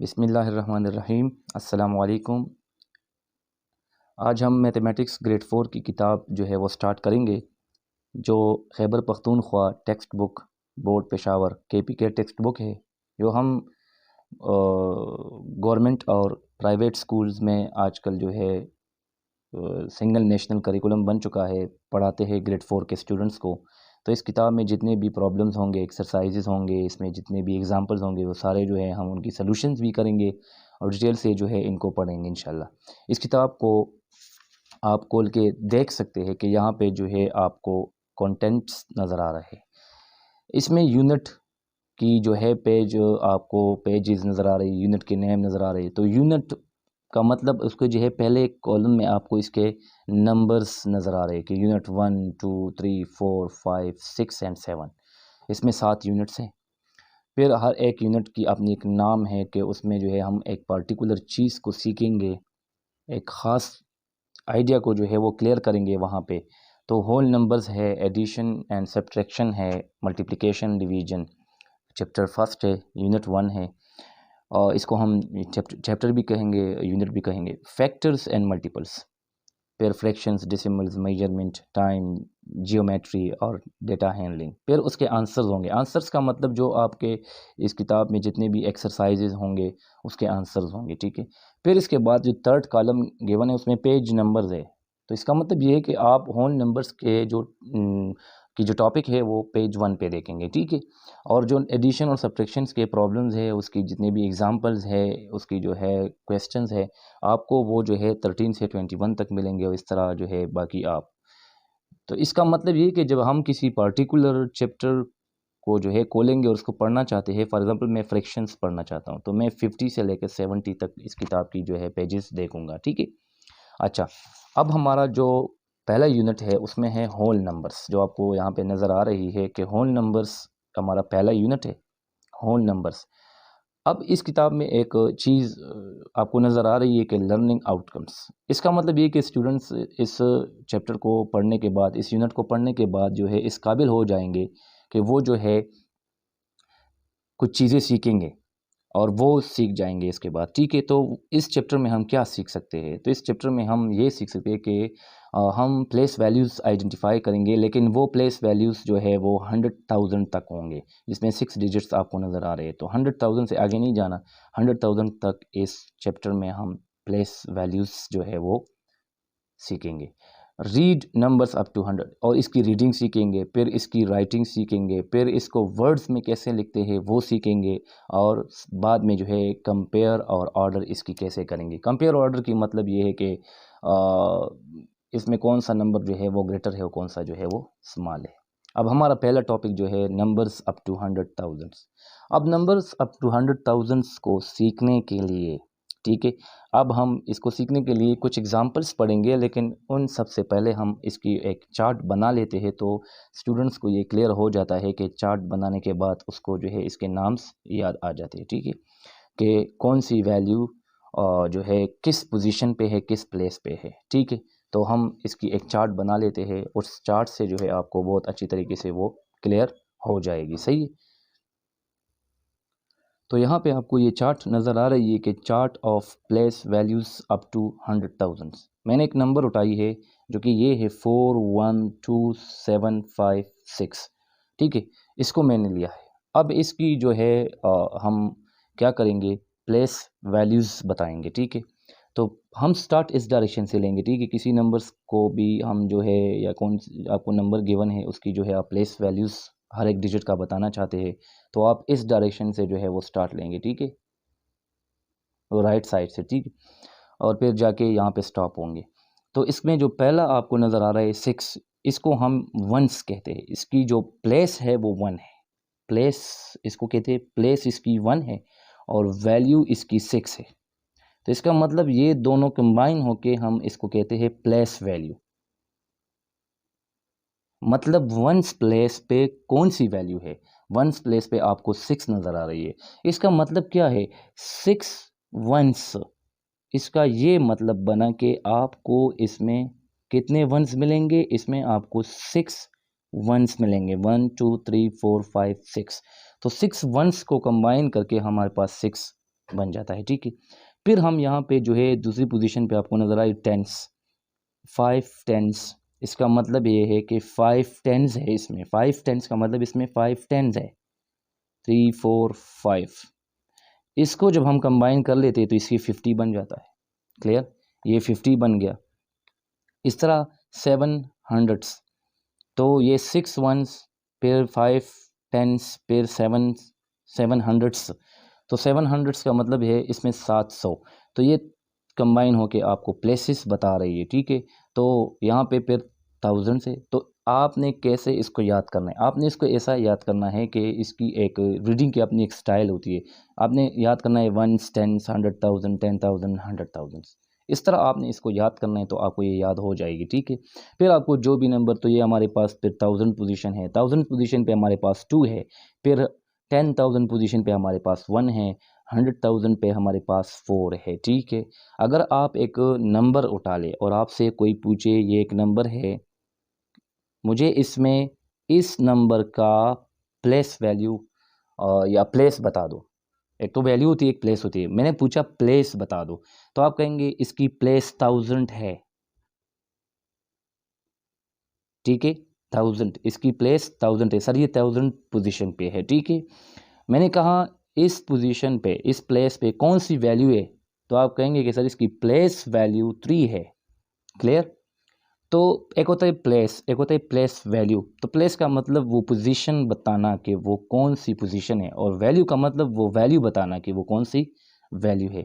बिस्मिल्लाहिर्रहमानिर्रहीम। अस्सलामु अलैकुम। आज हम मैथमेटिक्स ग्रेड 4 की किताब जो है वो स्टार्ट करेंगे, जो Khyber Pakhtunkhwa text book board Peshawar KPK text book है, जो हम गवर्नमेंट और प्राइवेट स्कूल्स में आजकल जो है सिंगल नेशनल करिकुलम बन चुका है, पढ़ाते हैं ग्रेड 4 के स्टूडेंट्स को। तो इस किताब में जितने भी प्रॉब्लम्स होंगे, एक्सरसाइजेस होंगे, इसमें जितने भी एग्जांपल्स होंगे, वो सारे जो है हम उनकी सॉल्यूशंस भी करेंगे और डिटेल से जो है इनको पढ़ेंगे इंशाल्लाह। इस किताब को आप खोल के देख सकते हैं कि यहाँ पे जो है आपको कंटेंट्स नज़र आ रहे हैं। इसमें यूनिट की जो है पेज, आपको पेजेस नज़र आ रही है, यूनिट के नेम नज़र आ रहे हैं। तो यूनिट का मतलब उसको जो है पहले कॉलम में आपको इसके नंबर्स नज़र आ रहे हैं कि यूनिट 1 2 3 4 5 6 एंड 7। इसमें 7 यूनिट्स हैं। फिर हर एक यूनिट की अपनी एक नाम है कि उसमें जो है हम एक पर्टिकुलर चीज़ को सीखेंगे, एक ख़ास आइडिया को जो है वो क्लियर करेंगे वहाँ पे। तो होल नंबर्स है, एडिशन एंड सब्ट्रैक्शन है, मल्टीप्लिकेशन डिवीजन चैप्टर फर्स्ट है, यूनिट 1 है। और इसको हम चैप्टर भी कहेंगे, यूनिट भी कहेंगे। फैक्टर्स एंड मल्टीपल्स, फिर fractions, decimals, measurement, time, geometry और डेटा हैंडलिंग। फिर उसके आंसर्स होंगे। आंसर्स का मतलब जो आपके इस किताब में जितने भी एक्सरसाइजेज होंगे उसके आंसर्स होंगे, ठीक है। फिर इसके बाद जो थर्ड कॉलम गिवन है उसमें पेज नंबर्स है। तो इसका मतलब ये है कि आप होल नंबर्स के जो टॉपिक है वो पेज 1 पे देखेंगे, ठीक है। और जो एडिशन और सब्ट्रैक्शंस के प्रॉब्लम्स है, उसकी जितने भी एग्जांपल्स है, उसकी जो है क्वेश्चंस है, आपको वो जो है 13 से 21 तक मिलेंगे। और इस तरह जो है बाकी आप, तो इसका मतलब ये है कि जब हम किसी पर्टिकुलर चैप्टर को जो है खोलेंगे और उसको पढ़ना चाहते हैं, फॉर एग्जांपल मैं फ्रैक्शंस पढ़ना चाहता हूँ, तो मैं 50 से लेकर 70 तक इस किताब की जो है पेजेस देखूंगा, ठीक है। अच्छा, अब हमारा जो पहला यूनिट है उसमें है होल नंबर्स, जो आपको यहाँ पे नज़र आ रही है कि होल नंबर्स हमारा पहला यूनिट है, होल नंबर्स। अब इस किताब में एक चीज़ आपको नज़र आ रही है कि लर्निंग आउटकम्स। इसका मतलब ये कि स्टूडेंट्स इस चैप्टर को पढ़ने के बाद, इस यूनिट को पढ़ने के बाद जो है इस काबिल हो जाएंगे कि वो जो है कुछ चीज़ें सीखेंगे और वो सीख जाएंगे इसके बाद, ठीक है। तो इस चैप्टर में हम क्या सीख सकते हैं? तो इस चैप्टर में हम ये सीख सकते हैं कि हम प्लेस वैल्यूज़ आइडेंटिफाई करेंगे, लेकिन वो प्लेस वैल्यूज़ जो है वो 100,000 तक होंगे, जिसमें 6 डिजिट्स आपको नज़र आ रहे हैं। तो 100,000 से आगे नहीं जाना, 100,000 तक इस चैप्टर में हम प्लेस वैल्यूज़ जो है वो सीखेंगे। रीड नंबर्स अप टू 100, और इसकी रीडिंग सीखेंगे, फिर इसकी राइटिंग सीखेंगे, फिर इसको वर्ड्स में कैसे लिखते हैं वो सीखेंगे, और बाद में जो है कंपेयर और ऑर्डर इसकी कैसे करेंगे। कंपेयर ऑर्डर की मतलब ये है कि इसमें कौन सा नंबर जो है वो ग्रेटर है और कौन सा जो है वो स्मॉल है। अब हमारा पहला टॉपिक जो है नंबर्स अप टू 100,000। अब नंबर्स अप टू 100,000 को सीखने के लिए, ठीक है, अब हम इसको सीखने के लिए कुछ एग्जांपल्स पढ़ेंगे, लेकिन उन सबसे पहले हम इसकी एक चार्ट बना लेते हैं। तो स्टूडेंट्स को ये क्लियर हो जाता है कि चार्ट बनाने के बाद उसको जो है इसके नाम्स याद आ जाते हैं, ठीक है, कि कौन सी वैल्यू जो है किस पोजीशन पे है, किस प्लेस पे है, ठीक है। तो हम इसकी एक चार्ट बना लेते हैं, उस चार्ट से जो है आपको बहुत अच्छी तरीके से वो क्लियर हो जाएगी, सही है। तो यहाँ पे आपको ये चार्ट नज़र आ रही है कि chart of place values up to 100,000। मैंने एक नंबर उठाई है जो कि ये है 412756, ठीक है, इसको मैंने लिया है। अब इसकी जो है हम क्या करेंगे, प्लेस वैल्यूज़ बताएंगे, ठीक है। तो हम स्टार्ट इस डायरेक्शन से लेंगे, ठीक है। किसी नंबर्स को भी हम जो है, या आपको नंबर गिवन है उसकी जो है आप प्लेस वैल्यूज़ हर एक डिजिट का बताना चाहते हैं, तो आप इस डायरेक्शन से जो है वो स्टार्ट लेंगे, ठीक है, वो राइट साइड से, ठीक है, और फिर जाके यहाँ पे स्टॉप होंगे। तो इसमें जो पहला आपको नज़र आ रहा है 6, इसको हम वंस कहते हैं। इसकी जो प्लेस है वो 1 है, प्लेस इसको कहते हैं, प्लेस इसकी 1 है और वैल्यू इसकी 6 है। तो इसका मतलब ये दोनों कंबाइन होके हम इसको कहते हैं प्लेस वैल्यू। मतलब वंस प्लेस पे कौन सी वैल्यू है, वंस प्लेस पे आपको 6 नज़र आ रही है। इसका मतलब क्या है, 6 वंस, इसका ये मतलब बना कि आपको इसमें कितने वंस मिलेंगे, इसमें आपको 6 वंस मिलेंगे, 1 2 3 4 5 6। तो 6 वंस को कंबाइन करके हमारे पास 6 बन जाता है, ठीक है। फिर हम यहाँ पे जो है दूसरी पोजीशन पे आपको नज़र आए टेंस, 5 टेंस। इसका मतलब ये है कि 5 टेंस है इसमें, 5 टेंस का मतलब इसमें 5 टेंस है, 3 4 5। इसको जब हम कंबाइन कर लेते हैं तो इसकी 50 बन जाता है। क्लियर, ये 50 बन गया। इस तरह 7 हंड्रेड्स, तो ये 6 वंस फिर 5 टेंस फिर 7 हंड्रेड्स, तो 7 हंड्रेड्स का मतलब है इसमें 700। तो ये कंबाइन होके आपको प्लेसेस बता रही है, ठीक है। तो यहाँ पे फिर थाउजेंड से, तो आपने कैसे इसको याद करना है, आपने इसको ऐसा याद करना है कि इसकी एक रीडिंग की अपनी एक स्टाइल होती है। आपने याद करना है वंस, टेंस, 100,000, 10,000, 100,000, इस तरह आपने इसको याद करना है, तो आपको ये याद हो जाएगी, ठीक है। फिर आपको जो भी नंबर, तो ये हमारे पास फिर 1000 पोजीशन है, 1000 पोजीशन पे हमारे पास 2 है, फिर 10,000 पोजीशन पे हमारे पास 1 है, 100,000 पे हमारे पास 4 है, ठीक है। अगर आप एक नंबर उठा ले और आपसे कोई पूछे ये एक नंबर है, मुझे इसमें इस नंबर का प्लेस वैल्यू या प्लेस बता दो। एक तो वैल्यू होती है, एक प्लेस होती है। मैंने पूछा प्लेस बता दो, तो आप कहेंगे इसकी प्लेस 1000 है, ठीक है। 1000, इसकी प्लेस 1000 है सर, ये 1000 पोजीशन पे है, ठीक है। मैंने कहा इस पोजीशन पे, इस प्लेस पे कौन सी वैल्यू है, तो आप कहेंगे कि सर इसकी प्लेस वैल्यू 3 है। क्लियर। तो एक होता है प्लेस, एक होता है प्लेस वैल्यू। तो प्लेस का मतलब वो पोजीशन बताना कि वो कौन सी पोजीशन है, और वैल्यू का मतलब वो वैल्यू बताना कि वो कौन सी वैल्यू है।